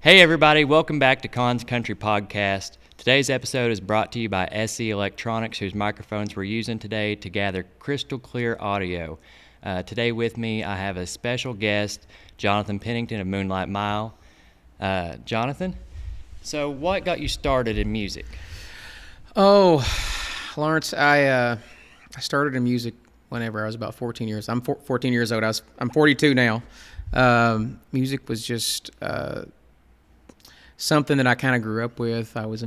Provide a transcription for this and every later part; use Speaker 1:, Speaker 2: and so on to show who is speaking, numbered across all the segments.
Speaker 1: Hey everybody, welcome back to Conn's Country Podcast. Today's episode is brought to you by SE Electronics, whose microphones we're using today to gather crystal clear audio. Today with me, I have a special guest, Jonathan Pennington of Moonlight Mile. Jonathan, so what got you started in music?
Speaker 2: Oh, Lawrence, I started in music whenever I was about 14 years. I'm 14 years old. I'm 42 now. Music was just something that I kind of grew up with. I was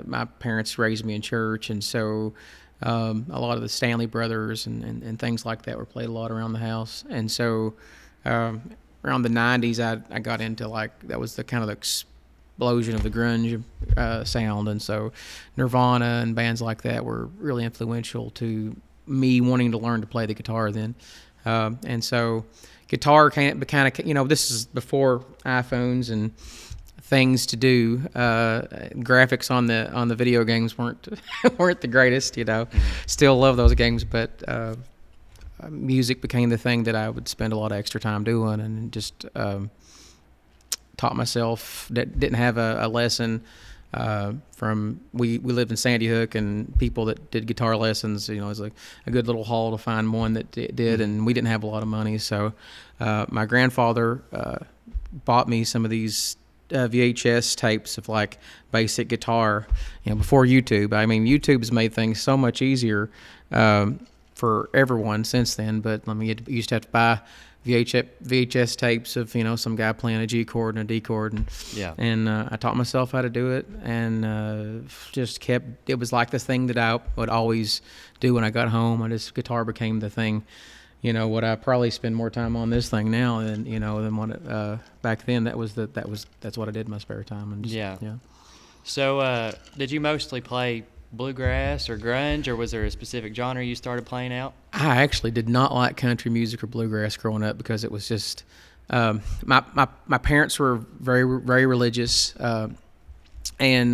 Speaker 2: my parents raised me in church, and so a lot of the Stanley Brothers and things like that were played a lot around the house. And so around the 90s, I got into that was the kind of the explosion of the grunge sound, and so Nirvana and bands like that were really influential to me wanting to learn to play the guitar then. And so guitar kind of, this is before iPhones and things to do. Graphics on the video games weren't the greatest, Still love those games, but music became the thing that I would spend a lot of extra time doing, and just taught myself. That didn't have a lesson from. We lived in Sandy Hook, and people that did guitar lessons, it was a good little haul to find one that did, and we didn't have a lot of money, so my grandfather bought me some of these VHS tapes of basic guitar, before YouTube. I mean, YouTube's made things so much easier for everyone since then, but you used to have to buy VHS tapes of, some guy playing a G chord and a D chord, and I taught myself how to do it, and it was like this thing that I would always do when I got home. Guitar became the thing. What I probably spend more time on this thing now than what back then. That's what I did in my spare time. And
Speaker 1: So, did you mostly play bluegrass or grunge, or was there a specific genre you started playing out?
Speaker 2: I actually did not like country music or bluegrass growing up because it was just my parents were very, very religious, and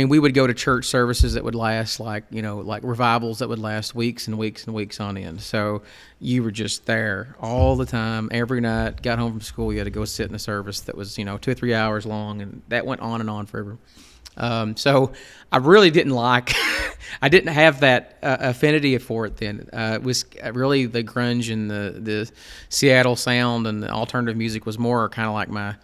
Speaker 2: we would go to church services that would last like revivals that would last weeks and weeks and weeks on end. So you were just there all the time, every night. Got home from school, you had to go sit in a service that was 2 or 3 hours long, and that went on and on forever. So I really didn't I didn't have that affinity for it then. It was really the grunge and the Seattle sound and the alternative music was more kind of like my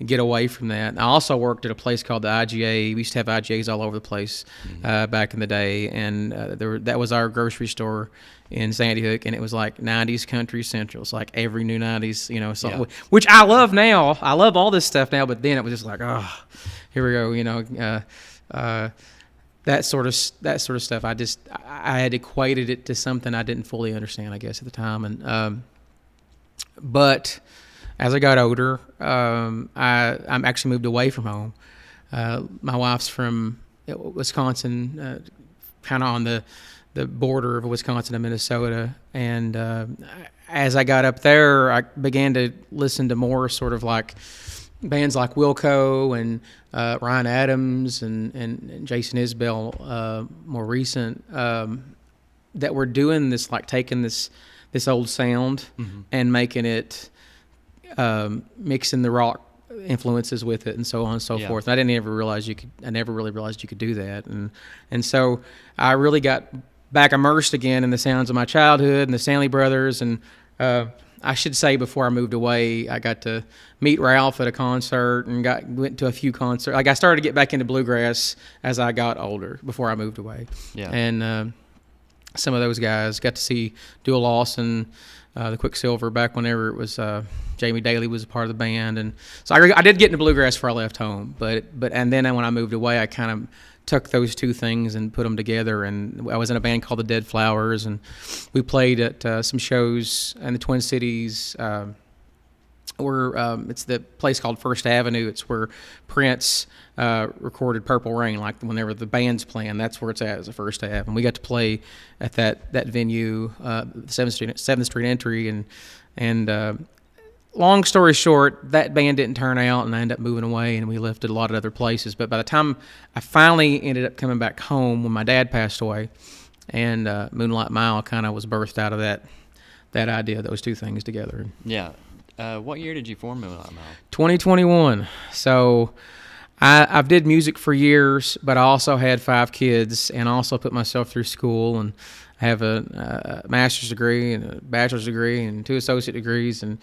Speaker 2: get away from that. I also worked at a place called the IGA. We used to have IGAs all over the place back in the day, and that was our grocery store in Sandy Hook, and it was like 90s country central. It's like every new 90s, song, which I love now. I love all this stuff now, but then it was just like, oh, here we go, that sort of stuff. I had equated it to something I didn't fully understand, I guess, at the time, and but as I got older, I actually moved away from home. My wife's from Wisconsin, kind of on the border of Wisconsin and Minnesota. And as I got up there, I began to listen to more sort of like bands like Wilco and Ryan Adams and Jason Isbell, more recent, that were doing this, taking this old sound and making it, mixing the rock influences with it and so on and so forth. And I never really realized you could do that. And so I really got back immersed again in the sounds of my childhood and the Stanley Brothers. And I should say, before I moved away, I got to meet Ralph at a concert and went to a few concerts. I started to get back into bluegrass as I got older before I moved away. And some of those guys, got to see Dual Lawson, the Quicksilver, back whenever it was Jamie Daly was a part of the band, and so I did get into bluegrass before I left home. But then when I moved away, I kind of took those two things and put them together. And I was in a band called the Dead Flowers, and we played at some shows in the Twin Cities. It's the place called First Avenue. It's where Prince recorded Purple Rain. Whenever the band's playing, that's where it's at, is the First Ave. And we got to play at that venue, the 7th Street entry. And long story short, that band didn't turn out, and I ended up moving away, and we left at a lot of other places. But by the time I finally ended up coming back home, when my dad passed away, and Moonlight Mile kind of was birthed out of that idea, those two things together.
Speaker 1: Yeah. What year did you form Moonlight Mile?
Speaker 2: 2021. So I've did music for years, but I also had 5 kids and also put myself through school, and I have a master's degree and a bachelor's degree and 2 associate degrees, and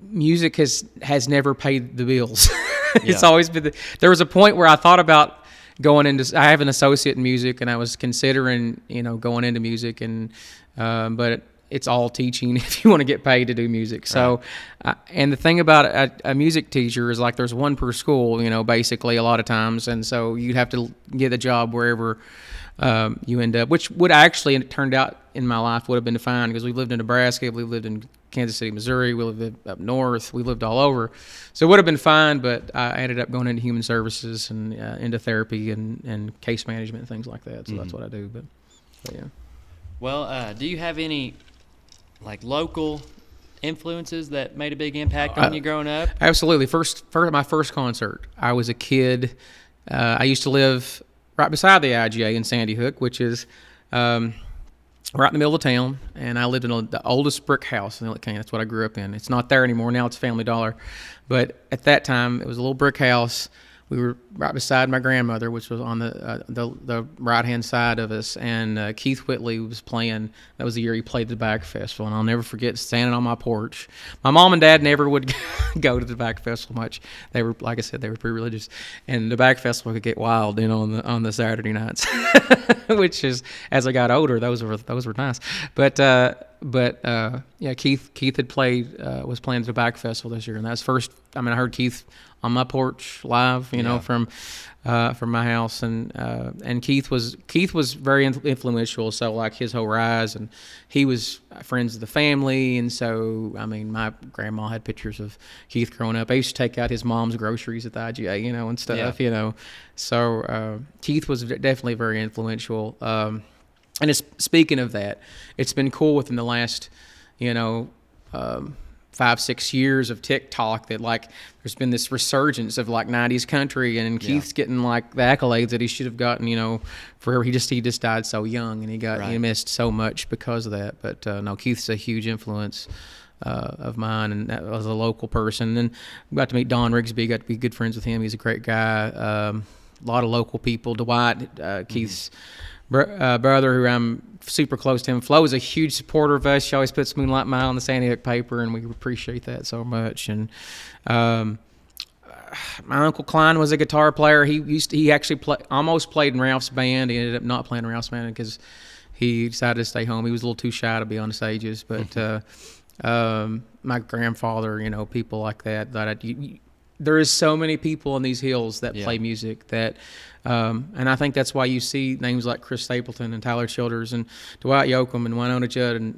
Speaker 2: music has never paid the bills. It's always been there was a point where I thought about going into. I have an associate in music, and I was considering going into music, and but it's all teaching if you want to get paid to do music. So, and the thing about a music teacher is like there's one per school, basically a lot of times, and so you'd have to get a job wherever you end up, which would actually, and it turned out in my life, would have been fine because we lived in Nebraska, we lived in Kansas City, Missouri, we lived up north, we lived all over. So it would have been fine, but I ended up going into human services and into therapy and case management and things like that. So that's what I do. But yeah.
Speaker 1: Well, do you have any local influences that made a big impact on you growing up?
Speaker 2: Absolutely. My first concert, I was a kid. I used to live right beside the IGA in Sandy Hook, which is right in the middle of town, and I lived in the oldest brick house in Elliott County. That's what I grew up in. It's not there anymore. Now it's Family Dollar. But at that time, it was a little brick house. We were right beside my grandmother, which was on the right-hand side of us, and Keith Whitley was playing. That was the year he played the Tobacco Festival, and I'll never forget standing on my porch. My mom and dad never would go to the Tobacco Festival much. They were, like I said, they were pretty religious, and the Tobacco Festival could get wild on the Saturday nights, which is, as I got older, those were nice. But yeah, Keith had was playing the Tobacco Festival this year, and that's first. I heard Keith on my porch live, from my house, and Keith was very influential. So like his whole rise, and he was friends of the family, and so my grandma had pictures of Keith growing up. I used to take out his mom's groceries at the IGA, and stuff, So Keith was definitely very influential. And speaking of that, it's been cool within the last, 5-6 years of TikTok that there's been this resurgence of 90s country, and Keith's getting the accolades that he should have gotten, for he just died so young, and he missed so much because of that. But no, Keith's a huge influence of mine, and that was a local person. And I got to meet Don Rigsby, got to be good friends with him. He's a great guy. A lot of local people. Dwight, Keith's brother, who I'm super close to him. Flo is a huge supporter of us. She always puts Moonlight Mile in the Sandy Hook paper, and we appreciate that so much. And my Uncle Klein was a guitar player. He actually almost played in Ralph's band. He ended up not playing in Ralph's band because he decided to stay home. He was a little too shy to be on the stages. But my grandfather, people like that. There is so many people in these hills that play music that, and I think that's why you see names like Chris Stapleton and Tyler Childers and Dwight Yoakam and Winona Judd, and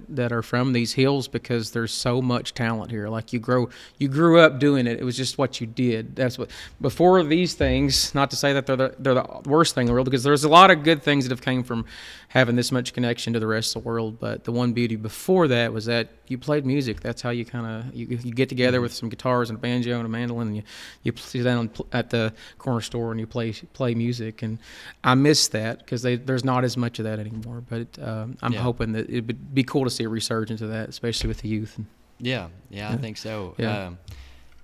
Speaker 2: that are from these hills, because there's so much talent here. You grew up doing it. It was just what you did. That's what before these things. Not to say that they're the worst thing in the world, because there's a lot of good things that have came from having this much connection to the rest of the world. But the one beauty before that was that you played music. That's how you you get together with some guitars and a banjo and a mandolin, and you sit down at the corner store and you play music. And I miss that because there's not as much of that anymore. But I'm hoping that it would be cool to see a resurgence of that, especially with the youth.
Speaker 1: Yeah, I think so.
Speaker 2: Yeah.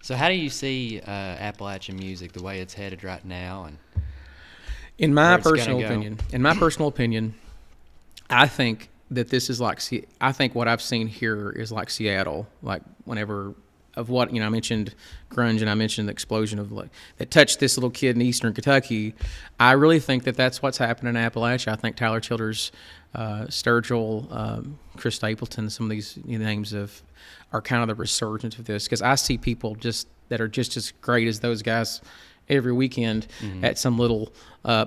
Speaker 1: So how do you see Appalachian music, the way it's headed right now? And
Speaker 2: in my personal opinion, I think that this is I think what I've seen here is like Seattle, whenever of what, I mentioned grunge, and I mentioned the explosion of that touched this little kid in eastern Kentucky. I really think that that's what's happening in Appalachia. I think Tyler Childers, Sturgill, Chris Stapleton, some of these names are kind of the resurgence of this, because I see people that are just as great as those guys every weekend at some little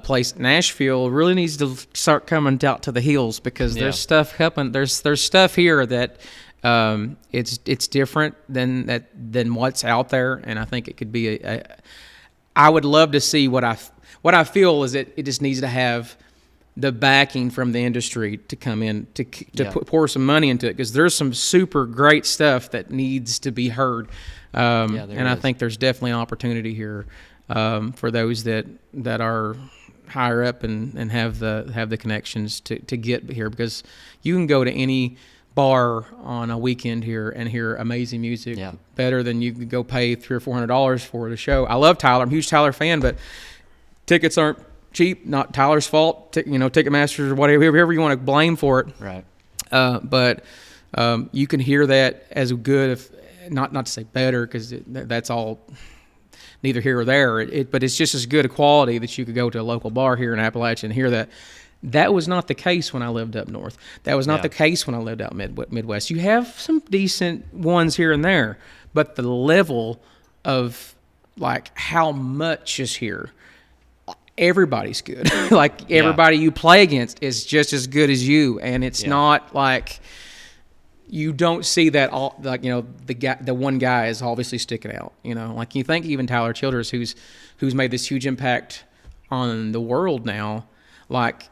Speaker 2: place. Nashville really needs to start coming out to the hills, because there's stuff happening. There's stuff here that it's different than what's out there, and I think it could be I would love to see what I feel is that it just needs to have the backing from the industry to come in to pour some money into it, because there's some super great stuff that needs to be heard. And I think there's definitely an opportunity here for those that are higher up and have the connections to get here, because you can go to any bar on a weekend here and hear amazing music,
Speaker 1: Yeah.
Speaker 2: better than you could go pay $300 or $400 for at a show. I love Tyler. I'm a huge Tyler fan, but tickets aren't cheap. Not Tyler's fault. Ticketmasters or whoever you want to blame for it.
Speaker 1: Right.
Speaker 2: But you can hear that as good, if not to say better, because that's all neither here or there. But it's just as good a quality that you could go to a local bar here in Appalachia and hear that. That was not the case when I lived up north. That was not the case when I lived out Midwest. You have some decent ones here and there, but the level of like how much is here. Everybody's good. Like everybody you play against is just as good as you, and it's not like you don't see that all. Like the one guy is obviously sticking out. Like you think even Tyler Childers, who's made this huge impact on the world now. Like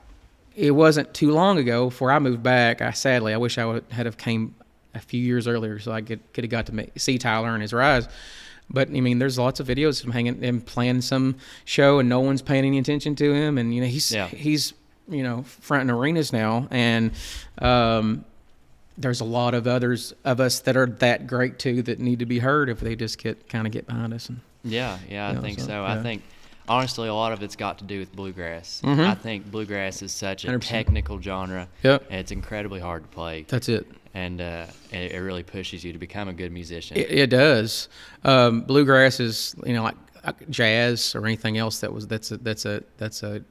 Speaker 2: it wasn't too long ago before I moved back. I wish I would have came a few years earlier so I could have got to see Tyler and his rise. But I mean, there's lots of videos of him hanging and playing some show, and no one's paying any attention to him. And he's fronting arenas now, and there's a lot of others of us that are that great too that need to be heard if they just get behind us. And
Speaker 1: I think so. I think honestly, a lot of it's got to do with bluegrass.
Speaker 2: Mm-hmm.
Speaker 1: I think bluegrass is such a
Speaker 2: 100%.
Speaker 1: Technical genre.
Speaker 2: Yep.
Speaker 1: And it's incredibly hard to play.
Speaker 2: That's it.
Speaker 1: And it really pushes you to become a good musician.
Speaker 2: It does. Bluegrass is like jazz or anything else that's a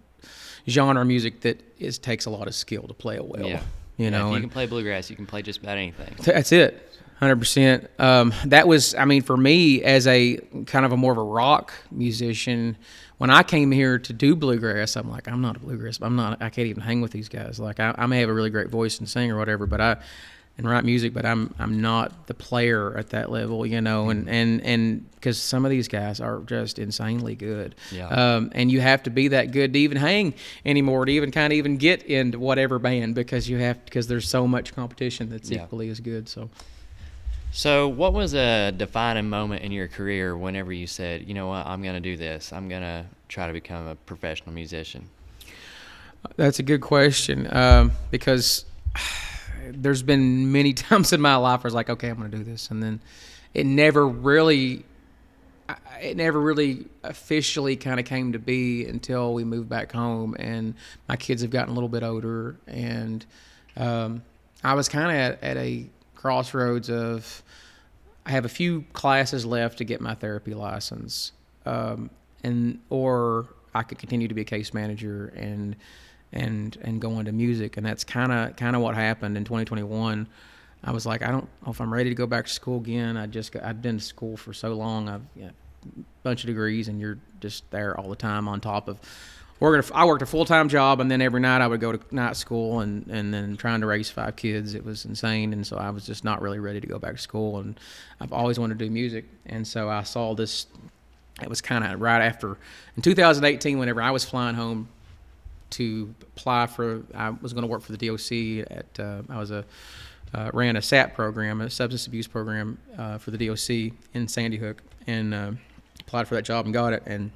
Speaker 2: genre of music that takes a lot of skill to play it well.
Speaker 1: Yeah.
Speaker 2: If you
Speaker 1: can play bluegrass, you can play just about anything.
Speaker 2: That's it. 100%. That was, for me as a kind of a more of a rock musician, when I came here to do bluegrass, I'm like, I'm not a bluegrass. I can't even hang with these guys. Like I may have a really great voice and sing or whatever, and write music, but I'm not the player at that level, and because some of these guys are just insanely good.
Speaker 1: Yeah.
Speaker 2: And you have to be that good to even hang anymore, to even get into whatever band, because there's so much competition that's equally as good.
Speaker 1: So what was a defining moment in your career whenever you said, you know what, I'm going to do this. I'm going to try to become a professional musician?
Speaker 2: That's a good question, because there's been many times in my life where I was like, okay, I'm going to do this. And then it never really officially kind of came to be until we moved back home and my kids have gotten a little bit older. And I was kind of at a crossroads of, I have a few classes left to get my therapy license, or I could continue to be a case manager and go into music. And that's kind of what happened in 2021. I was like, I don't know if I'm ready to go back to school again. I'd been to school for so long. I've a bunch of degrees, and you're just there all the time on top of working. I worked a full-time job, and then every night I would go to night school, and then trying to raise 5 kids. It was insane. And so I was just not really ready to go back to school. And I've always wanted to do music. And so I saw this. It was kind of right after, in 2018, whenever I was flying home to apply for, I was going to work for the DOC ran a SAP program, a substance abuse program for the DOC in Sandy Hook, and applied for that job and got it. And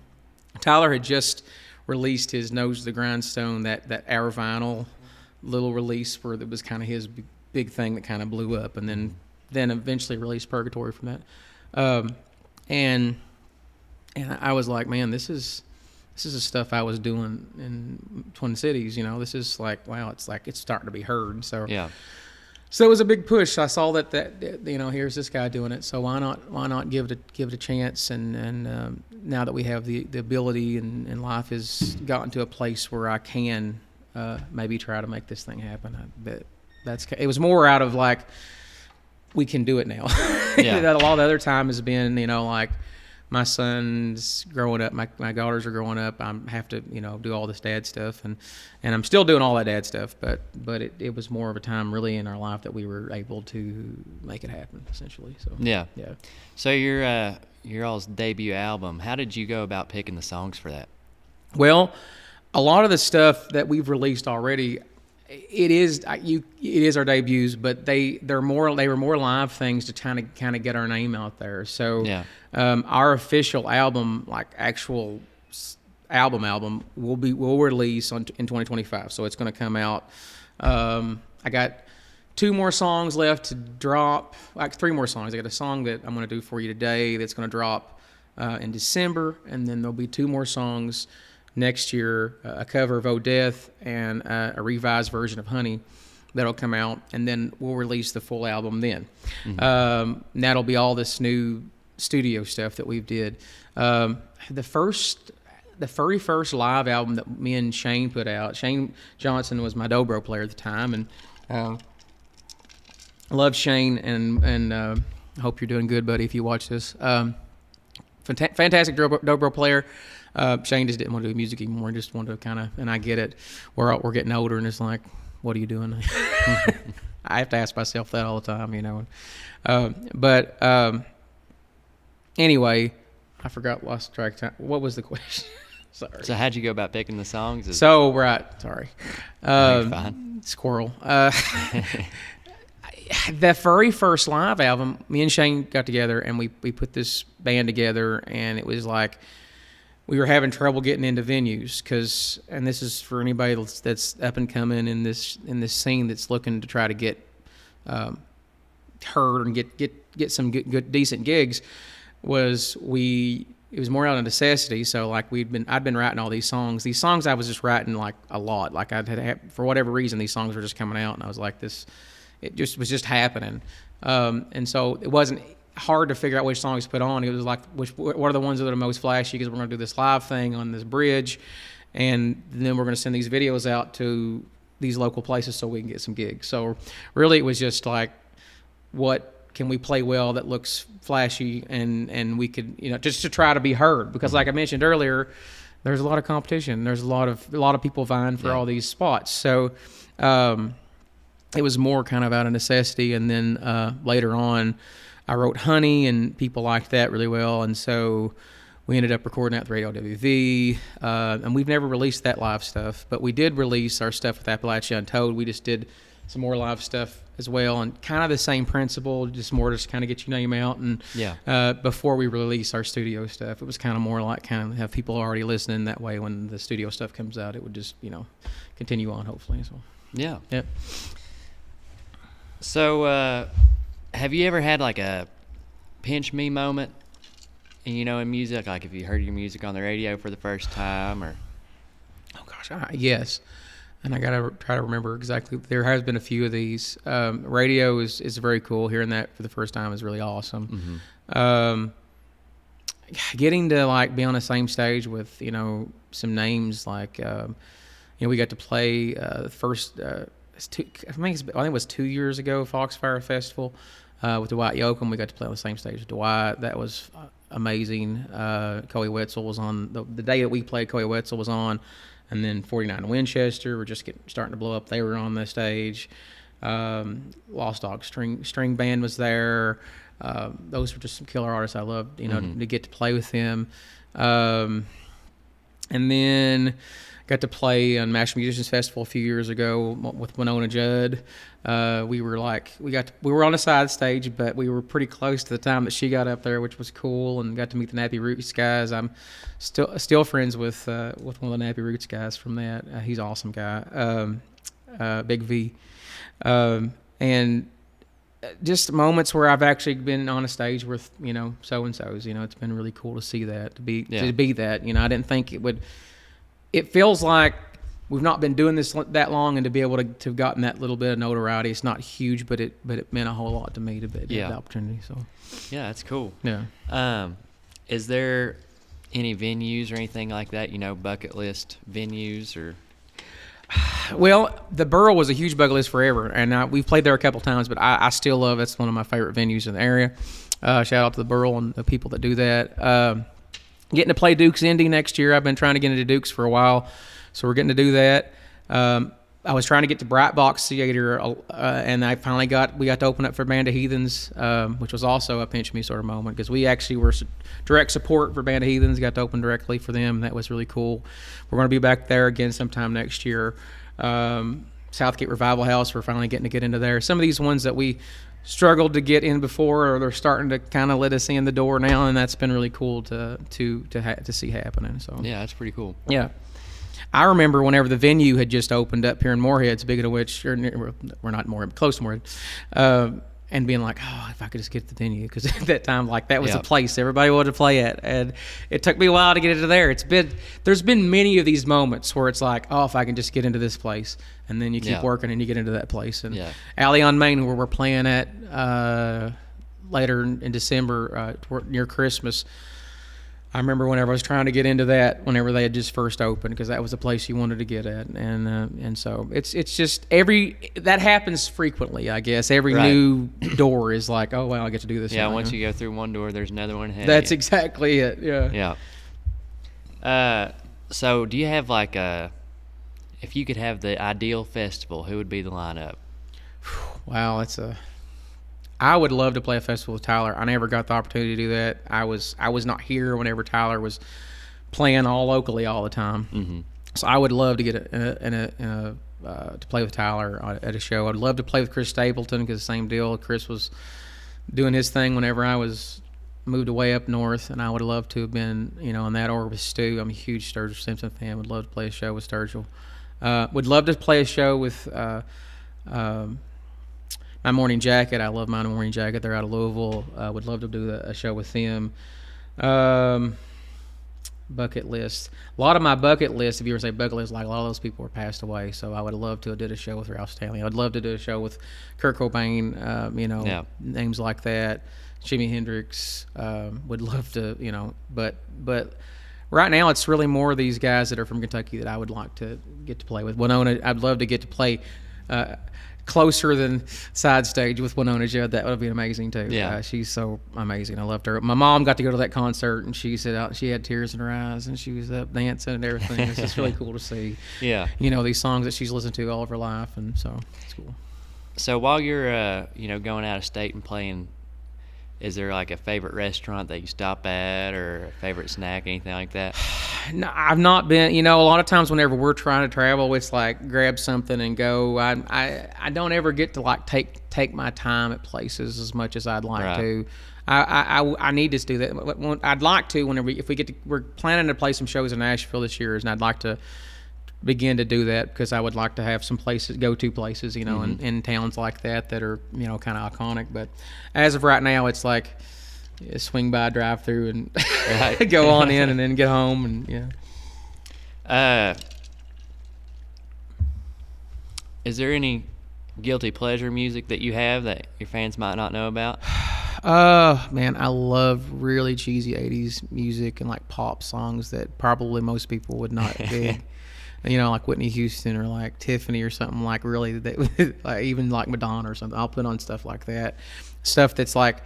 Speaker 2: Tyler had just released his Nose to the Grindstone, that Air Vinyl little release where it was kind of his big thing that kind of blew up, and then eventually released Purgatory from that. And I was like, man, this is the stuff I was doing in Twin Cities. This is like, wow, it's starting to be heard. So So it was a big push. I saw that here's this guy doing it. So why not give it a chance? And now that we have the ability and life has gotten to a place where I can maybe try to make this thing happen. It was more out of like, we can do it now.
Speaker 1: Yeah.
Speaker 2: That a lot of the other time has been, like, my son's growing up, my daughters are growing up. I have to, do all this dad stuff, and I'm still doing all that dad stuff. But it was more of a time really in our life that we were able to make it happen, essentially. So
Speaker 1: yeah.
Speaker 2: yeah.
Speaker 1: So your all's debut album, how did you go about picking the songs for that?
Speaker 2: Well, a lot of the stuff that we've released already, it is our debuts, but they were more live things to kind of get our name out there. So
Speaker 1: yeah.
Speaker 2: Our official album, like actual album, will release in 2025. So it's going to come out. I got 2 more songs left to drop. Like 3 more songs. I got a song that I'm going to do for you today that's going to drop in December, and then there'll be 2 more songs next year, a cover of "Oh Death" and a revised version of "Honey" that'll come out, and then we'll release the full album then. And that'll be all this new studio stuff that we've did. The very first live album that me and Shane put out. Shane Johnson was my dobro player at the time, and love Shane, and I hope you're doing good, buddy, if you watch this. Fantastic dobro player. Shane just didn't want to do music anymore. Just wanted to kind of, and I get it. We're getting older, and it's like, what are you doing? I have to ask myself that all the time, you know. Anyway, I forgot, lost track of time. What was the question? Sorry.
Speaker 1: So how'd you go about picking the songs?
Speaker 2: Sorry.
Speaker 1: Fine.
Speaker 2: Squirrel. The very first live album, me and Shane got together, and we put this band together, and it was like we were having trouble getting into venues and this is for anybody that's up and coming in this scene that's looking to try to get heard and get some good decent gigs. It was more out of necessity. So like I'd been writing all these songs. These songs I was just writing like a lot. Like for whatever reason, these songs were just coming out, and I was like it just was just happening. And so it wasn't hard to figure out which songs to put on. It was like, what are the ones that are the most flashy, because we're going to do this live thing on this bridge, and then we're going to send these videos out to these local places so we can get some gigs. So really it was just like, what can we play well that looks flashy, and we could, you know, just to try to be heard, because like I mentioned earlier, there's a lot of competition. There's a lot of people vying for all these spots. So it was more kind of out of necessity. And then later on, I wrote "Honey," and people liked that really well, and so we ended up recording that with Radio WV. And we've never released that live stuff, but we did release our stuff with Appalachia Untold. We just did some more live stuff as well, and kind of the same principle, just kind of get your name out. And before we release our studio stuff, it was kind of more like kind of have people already listening. That way, when the studio stuff comes out, it would just, you know, continue on, hopefully. So
Speaker 1: yeah.
Speaker 2: Yep.
Speaker 1: So have you ever had like a pinch me moment, you know, in music? Like if you heard your music on the radio for the first time, or?
Speaker 2: Oh gosh, yes. And I gotta try to remember exactly. There has been a few of these. Radio is very cool. Hearing that for the first time is really awesome. Getting to like be on the same stage with, you know, some names like, you know, we got to play the first. I think it was 2 years ago, Foxfire Festival with Dwight Yoakam. We got to play on the same stage with Dwight. That was amazing. Coey Wetzel was on the day that we played. Coey Wetzel was on. And then 49 Winchester were just starting to blow up. They were on the stage. Lost Dog String Band was there. Those were just some killer artists I loved, you know, to get to play with them. And then got to play on National Musicians Festival a few years ago with Winona Judd. We were on the side stage, but we were pretty close to the time that she got up there, which was cool, and got to meet the Nappy Roots guys. I'm still friends with one of the Nappy Roots guys from that. He's an awesome guy, Big V. And just moments where I've actually been on a stage with, you know, so-and-sos. You know, it's been really cool to see that, to be that. You know, I didn't think it would. It feels like we've not been doing this that long, and to be able to have gotten that little bit of notoriety, it's not huge, but it meant a whole lot to me to get the opportunity. So
Speaker 1: yeah, that's cool.
Speaker 2: Yeah.
Speaker 1: Is there any venues or anything like that, you know, bucket list venues or?
Speaker 2: Well, the Burl was a huge bucket list forever, and we've played there a couple times, but I still love it's one of my favorite venues in the area. Shout out to the Burl and the people that do that. Getting to play Duke's Indy next year. I've been trying to get into Duke's for a while, so we're getting to do that. I was trying to get to Bright Box Theater, and we got to open up for Band of Heathens, which was also a pinch me sort of moment, because we actually were direct support for Band of Heathens, got to open directly for them, and that was really cool. We're going to be back there again sometime next year. Southgate Revival House, we're finally getting to get into there. Some of these ones that we struggled to get in before, or they're starting to kind of let us in the door now, and that's been really cool to see happening. So
Speaker 1: yeah, that's pretty cool.
Speaker 2: Yeah. I remember whenever the venue had just opened up here in Moorhead, speaking of which, we're not Moorhead, close to Moorhead, and being like, oh, if I could just get to the venue, because at that time, like, that was the place everybody wanted to play at, and it took me a while to get into there. There's been many of these moments where it's like, oh, if I can just get into this place, and then you keep working and you get into that place. And Alley on Main, where we're playing at later in December, near Christmas, I remember whenever I was trying to get into that, whenever they had just first opened, because that was the place you wanted to get at, and so it's just that happens frequently, I guess. Every new door is like, oh wow, I get to do this.
Speaker 1: Yeah,
Speaker 2: now,
Speaker 1: once you go through one door, there's another one ahead.
Speaker 2: That's exactly it. Yeah.
Speaker 1: Yeah. So do you have like if you could have the ideal festival, who would be the lineup?
Speaker 2: Wow, I would love to play a festival with Tyler. I never got the opportunity to do that. I was not here whenever Tyler was playing all locally all the time. Mm-hmm. So I would love to get to play with Tyler at a show. I'd love to play with Chris Stapleton, because the same deal. Chris was doing his thing whenever I was moved away up north, and I would love to have been, in that order with Stu. I'm a huge Sturgill Simpson fan. Would love to play a show with Sturgill. Would love to play a show with My Morning Jacket. I love My Morning Jacket. They're out of Louisville. Would love to do a show with them. Bucket list. A lot of my bucket list, if you ever say bucket list, like a lot of those people were passed away. So I would love to have did a show with Ralph Stanley. I'd love to do a show with Kurt Cobain, names like that. Jimi Hendrix. Would love to, but right now it's really more of these guys that are from Kentucky that I would like to get to play with. Winona, I'd love to get to play closer than side stage with Winona Judd. That would be amazing too.
Speaker 1: Yeah.
Speaker 2: She's so amazing. I loved her. My mom got to go to that concert, and she said she had tears in her eyes, and she was up dancing and everything. It's just really cool to see.
Speaker 1: Yeah.
Speaker 2: These songs that she's listened to all of her life, and so it's cool.
Speaker 1: So while you're going out of state and playing, is there like a favorite restaurant that you stop at, or a favorite snack, anything like that?
Speaker 2: No, I've not been. A lot of times whenever we're trying to travel, it's like grab something and go. I don't ever get to like take my time at places as much as I'd like to. I need to do that. I'd like to whenever we're planning to play some shows in Nashville this year, and I'd like to begin to do that, because I would like to have some go-to places, in towns like that are, kind of iconic. But as of right now, it's like swing by, drive through, and go on in, and then get home, and
Speaker 1: Is there any guilty pleasure music that you have that your fans might not know about?
Speaker 2: Man, I love really cheesy 80s music and like pop songs that probably most people would not dig. Like Whitney Houston or like Tiffany or something, like really, like even like Madonna or something. I'll put on stuff like that. Stuff that's like,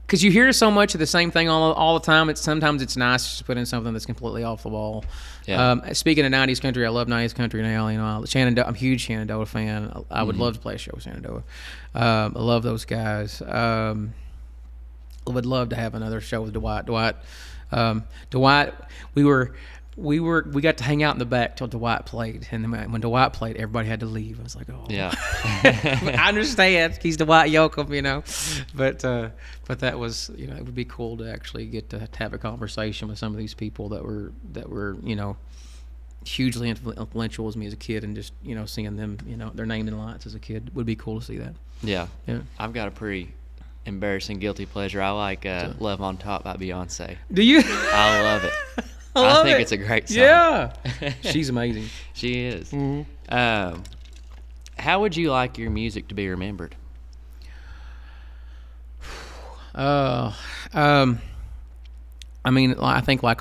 Speaker 2: because you hear so much of the same thing all the time. Sometimes it's nice just to put in something that's completely off the wall. Yeah. Speaking of 90s country, I love 90s country now. I'm a huge Shenandoah fan. I would love to play a show with Shenandoah. I love those guys. I would love to have another show with Dwight. Dwight, we got to hang out in the back till Dwight played, and then when Dwight played, everybody had to leave. I was like, oh, yeah. I understand. He's Dwight Yoakam, but that was, it would be cool to actually get to have a conversation with some of these people that were hugely influential as me as a kid, and just seeing them, their name in lights as a kid would be cool to see that.
Speaker 1: Yeah. I've got a pretty embarrassing guilty pleasure. I like "Love on Top" by Beyonce.
Speaker 2: Do you?
Speaker 1: I love it. I think it's a great song.
Speaker 2: Yeah. She's amazing.
Speaker 1: She is.
Speaker 2: Mm-hmm.
Speaker 1: How would you like your music to be remembered?
Speaker 2: I think like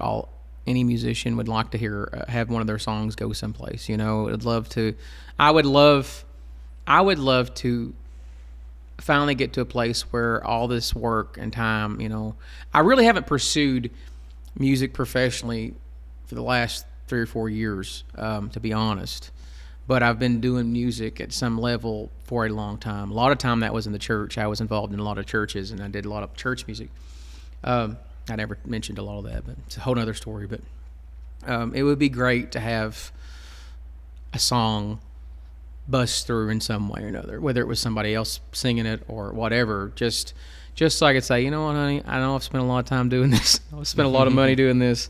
Speaker 2: any musician would like to have one of their songs go someplace. I would love to finally get to a place where all this work and time, I really haven't pursued music professionally for the last 3 or 4 years, to be honest. But I've been doing music at some level for a long time. A lot of time that was in the church. I was involved in a lot of churches, and I did a lot of church music. I never mentioned a lot of that, but it's a whole other story. But it would be great to have a song bust through in some way or another, whether it was somebody else singing it or whatever. Just so I could say, you know what, honey, I know I've spent a lot of time doing this. I've spent a lot of money doing this.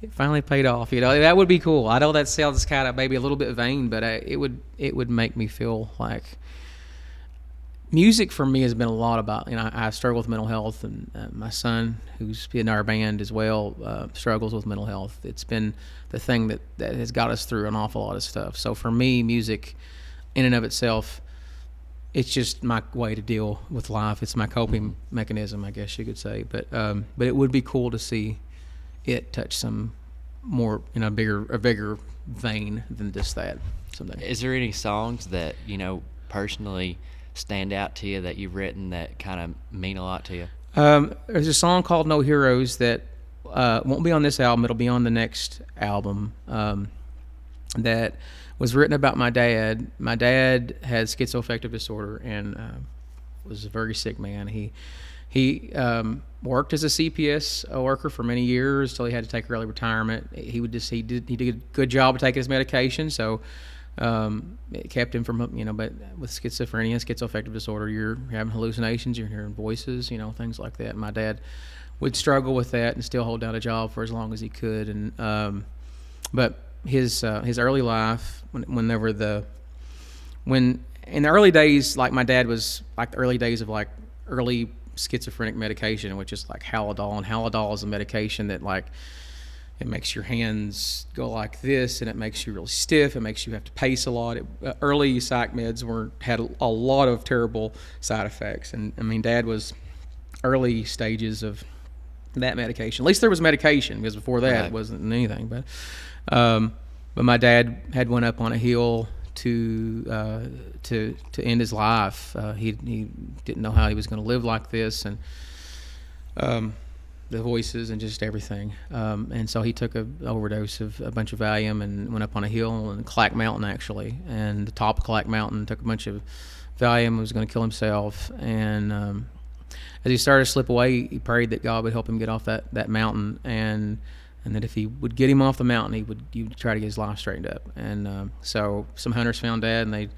Speaker 2: it finally paid off. That would be cool. I know that sounds kind of maybe a little bit vain, but it would make me feel like music for me has been a lot about, I struggle with mental health, and my son, who's in our band as well, struggles with mental health. It's been the thing that has got us through an awful lot of stuff. So for me, music in and of itself, it's just my way to deal with life. It's my coping mechanism, I guess you could say. But it would be cool to see it touch some more, a bigger vein than just that someday.
Speaker 1: Is there any songs that, personally stand out to you that you've written that kind of mean a lot to you?
Speaker 2: There's a song called No Heroes that won't be on this album. It'll be on the next album, that was written about my dad. My dad had schizoaffective disorder and was a very sick man. He worked as a CPS worker for many years till he had to take early retirement. He did a good job of taking his medication, so it kept him from, but with schizophrenia, schizoaffective disorder, you're having hallucinations, you're hearing voices, things like that. My dad would struggle with that and still hold down a job for as long as he could. And but his early life, when in the early days, like my dad was like the early days of like early schizophrenic medication, which is like Halidol, and Halidol is a medication that like it makes your hands go like this, and it makes you really stiff. It makes you have to pace a lot. Early psych meds had a lot of terrible side effects, and I mean, Dad was early stages of that medication. At least there was medication, because before that it wasn't anything. But my dad had went up on a hill to end his life. He didn't know how he was going to live like this, and the voices and just everything. And so he took an overdose of a bunch of Valium and went up on a hill in Clack Mountain, actually. And the top of Clack Mountain, took a bunch of Valium, was going to kill himself. And as he started to slip away, he prayed that God would help him get off that mountain, and that if he would get him off the mountain, he would try to get his life straightened up. And so some hunters found Dad, and they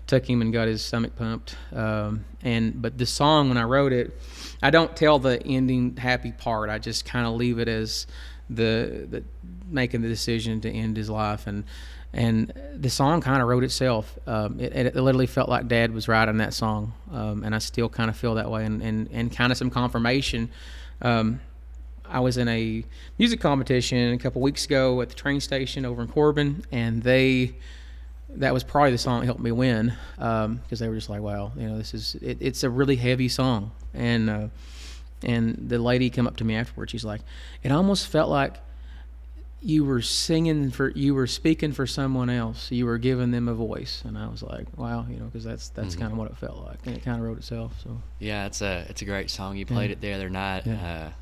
Speaker 2: took him and got his stomach pumped. But this song, when I wrote it, I don't tell the ending happy part. I just kind of leave it as the making the decision to end his life. And the song kind of wrote itself. It literally felt like Dad was writing that song, and I still kind of feel that way. And kind of some confirmation. I was in a music competition a couple weeks ago at the train station over in Corbin, and that was probably the song that helped me win, because they were just like, wow, it's a really heavy song. And the lady came up to me afterwards. She's like, it almost felt like you were speaking for someone else. You were giving them a voice. And I was like, wow, because that's kind of what it felt like. And it kind of wrote itself. So
Speaker 1: yeah, it's a great song. You played it the other night at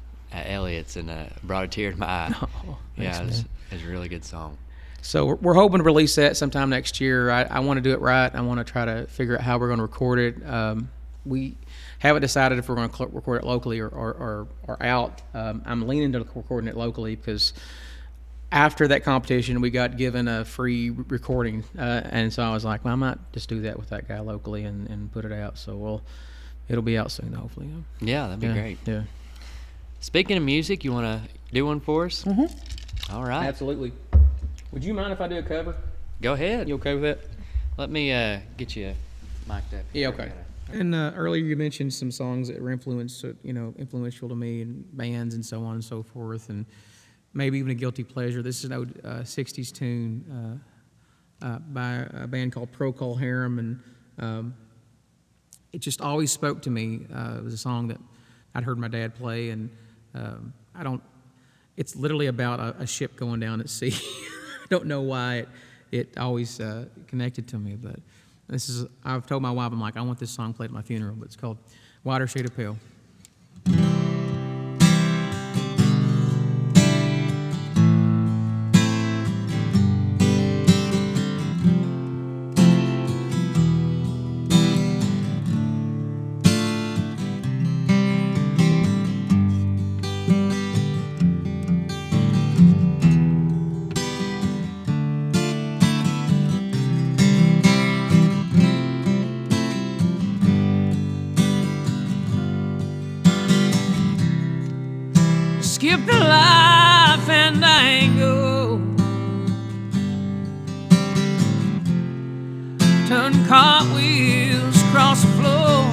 Speaker 1: Elliott's, and brought a tear to my eye. Oh, thanks, it's a really good song.
Speaker 2: So we're hoping to release that sometime next year. I want to do it right. I want to try to figure out how we're going to record it. We haven't decided if we're going to record it locally or out. I'm leaning to recording it locally, because after that competition, we got given a free recording. And so I was like, well, I might just do that with that guy locally and put it out. So it'll be out soon, hopefully.
Speaker 1: Yeah, that'd be great.
Speaker 2: Yeah.
Speaker 1: Speaking of music, you want to do one for us?
Speaker 2: Mm-hmm.
Speaker 1: All right.
Speaker 2: Absolutely. Would you mind if I do a cover?
Speaker 1: Go ahead.
Speaker 2: You okay with that?
Speaker 1: Let me get you mic'd up.
Speaker 2: Yeah, okay. And earlier you mentioned some songs that were influential to me, and bands and so on and so forth, and maybe even a guilty pleasure. This is an old 60s tune by a band called Procol Harum, and it just always spoke to me. It was a song that I'd heard my dad play, and it's literally about a ship going down at sea. I don't know why it always connected to me, but I've told my wife, I'm like, I want this song played at my funeral, but it's called Whiter Shade of Pale.
Speaker 3: Skip the life and
Speaker 2: and angle, turn cartwheels across the floor.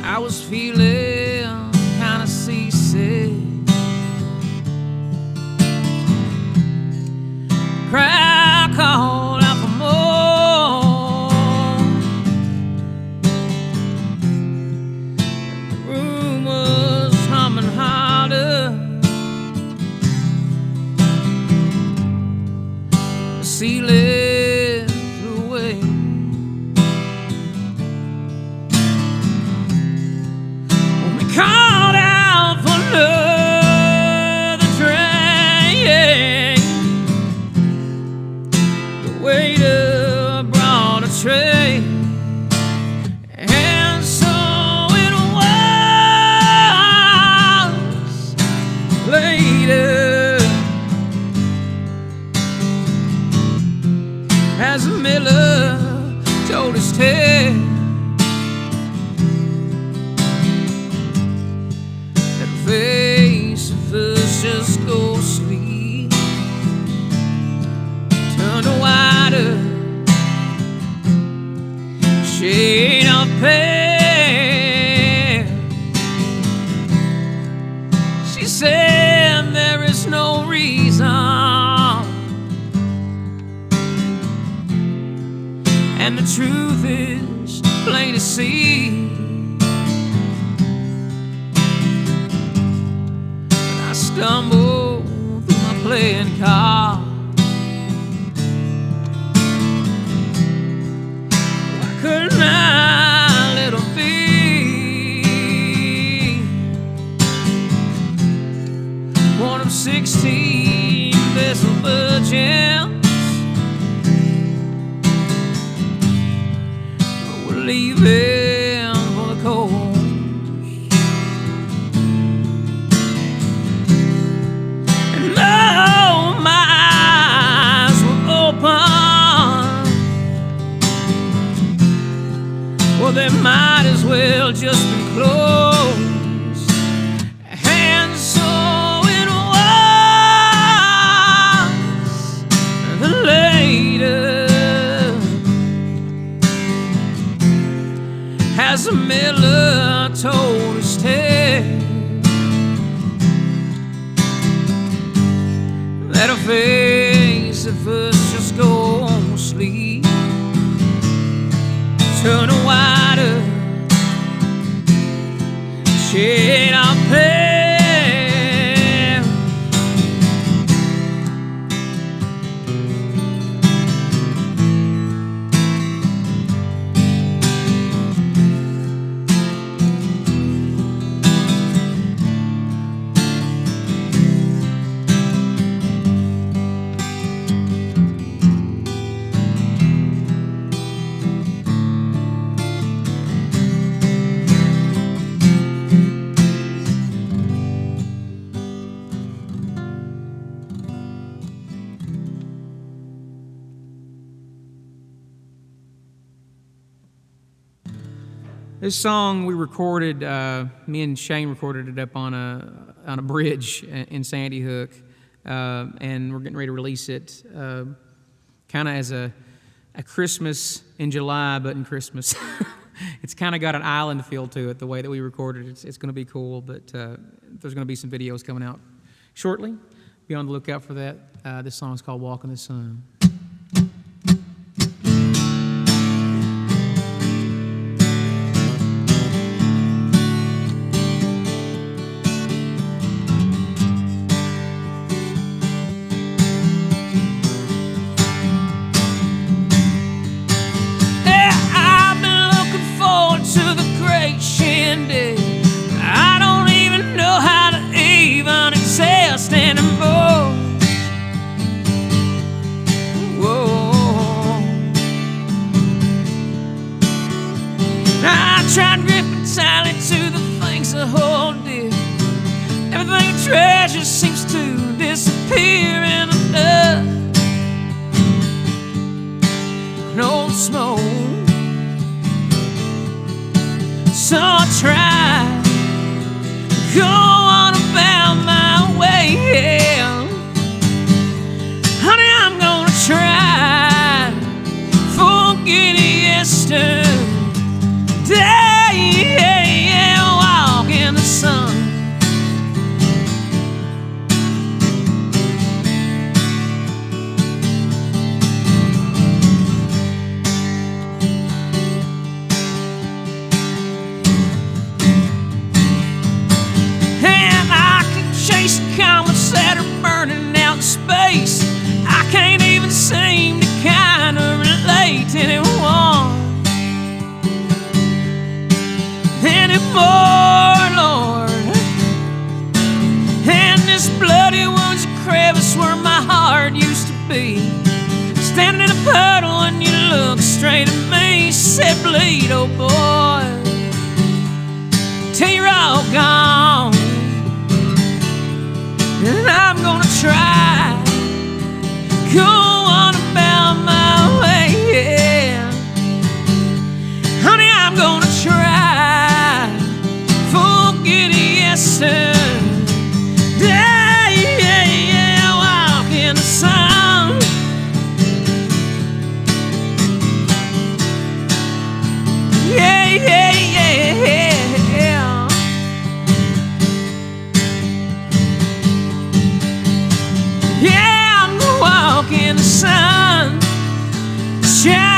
Speaker 2: I was feeling kinda seasick. Crowd called out for more. The room was humming harder. The ceiling flew away. When we called out for another train, the waiter brought a tray. And so it was later, as the miller told his tale, that face of us just go sleep, turn to wider shade of pale. She said there is no reason, and the truth is plain to see. I stumbled through my playing card. Why couldn't I let her be? One of 16 vessel virgins. We're leaving for the coast. And oh, my eyes were open. Well, they might as well just be closed. And so it was later, as the miller told his tale, that her face at first just go to sleep, turn a wider shade of pale. This song we recorded, me and Shane recorded it up on a bridge in Sandy Hook, and we're getting ready to release it, kind of as a Christmas in July, but in Christmas. It's kind of got an island feel to it, the way that we recorded it. It's going to be cool, but there's going to be some videos coming out shortly. Be on the lookout for that. This song is called "Walk in the Sun." I don't even know how to even exist anymore. Whoa. I tried reconciling to the things I hold dear. Everything I treasure seems to disappear in the dust. No smoke. So I tried go on about my way. Yeah. Honey, I'm gonna try forget yesterday. Yeah, walk in the sun. And I can chase comets that are burning out in space. I can't even seem to kind of relate to anyone anymore, Lord. And this bloody wound's a crevice where my heart used to be. Standing in a puddle and you look straight at me, said, bleed, oh boy, till you're all gone. And I'm gonna try go on about my way, yeah. Honey, I'm gonna try forget yesterday. Yeah, walk in the sun. Yeah. Yeah, I'm gonna walk in the sun, shine.